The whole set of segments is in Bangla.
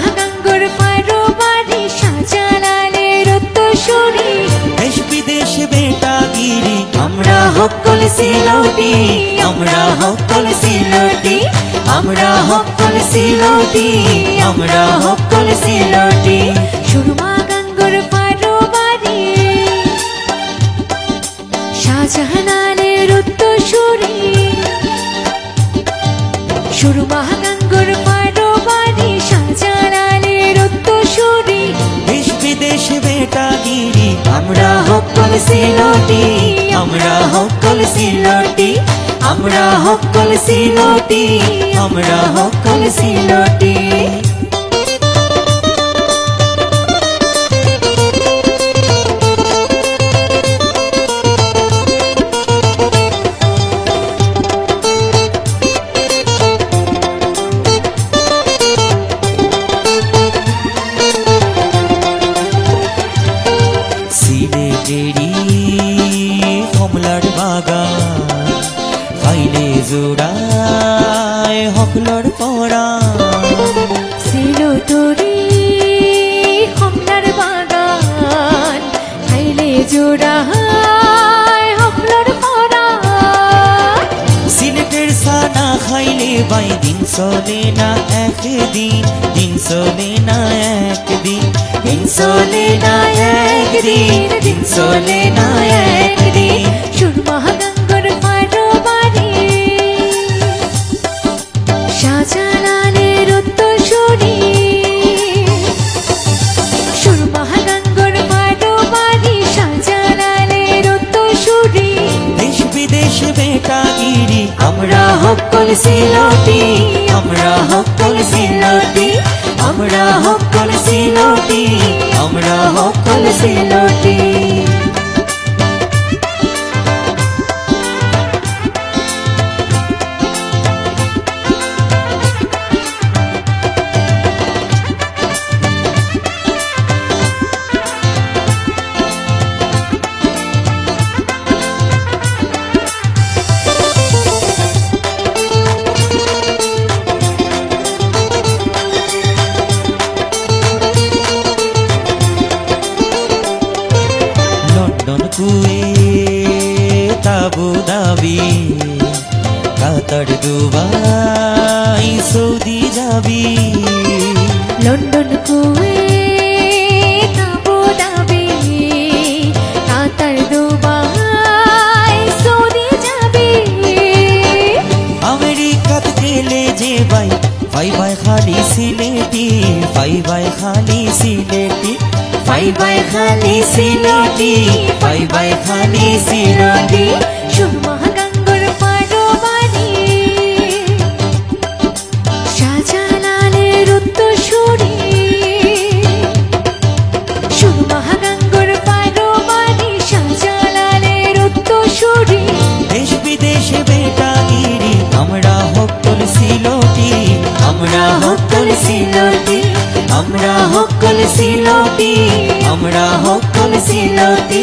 সুরমাগাঙ্গর পারোবারি শাহজালালের উত্তরসূরি দেশ বিদেশ বেটাগিরি আমরা হক্কল সিলটি আমরা হক্কল সিলটি আমরা হক্কল সিলটি আমরা হক্কল সিলটি সুরমাগাঙ্গর পারোবারি শাহজালালের উত্তরসূরি সুরমাগাঙ্গর পারোবারি শাহজালালের উত্তরসূরি দেশ বিদেশ বেটাগিরি আমরা হক্কল সিলটি আমরা হক্কল সিলটি আমরা হক্কল সিলটি আমরা হক্কল সিলটি সিলেটেরি কমলার বাগান খাইলে জোড়ায় হকলর পরা সিলোটরি কমলার বাগান খাইলে জোড়ায় হকলর পরা সিলেটের সানা খাইলে বাই দিন চলে না একদিন দিন চলে না একদিন দিন চলে না একদিন দিন চলে না একদিন সুরমাগাঙ্গর পারোবারি শাহজালালের উত্তরসূরি সুরমাগাঙ্গর পারোবারি শাহজালালের উত্তরসূরি দেশ বিদেশ বেটাগিরি আমরা হক্কল সিলটি আমরা হক্কল সিলটি আমরা হক্কল সিলটি আমরা হক্কল Sylheti London Kuwait Abu Dhabi Qatar Dubai Saudi যাবি London Kuwait Abu Dhabi Qatar Dubai Saudi যাবি আমেরিকাত গেলে যে ভাই ভাই ভাই খালি সিলেটি ভাই ভাই খালি সিলেটি ভাই ভাই খালি সিলেটি ভাই ভাই খালি সিলেটি সুরমাগাঙ্গর পারোবারি শাহজালালের উত্তরসূরি সুরমাগাঙ্গর পারোবারি শাহজালালের উত্তরসূরি দেশ বিদেশ বেটাগিরি আমরা হক্কল সিলটি আমরা হক্কল সিলটি আমরা হক্কল সিলটি আমরা হক্কল সিলটি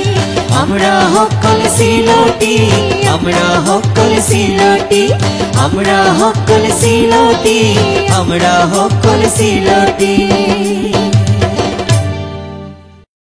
আমরা হক্কল সিলটি আমরা হক্কল সিলটি আমরা হক্কল সিলটি আমরা হক্কল সিলটি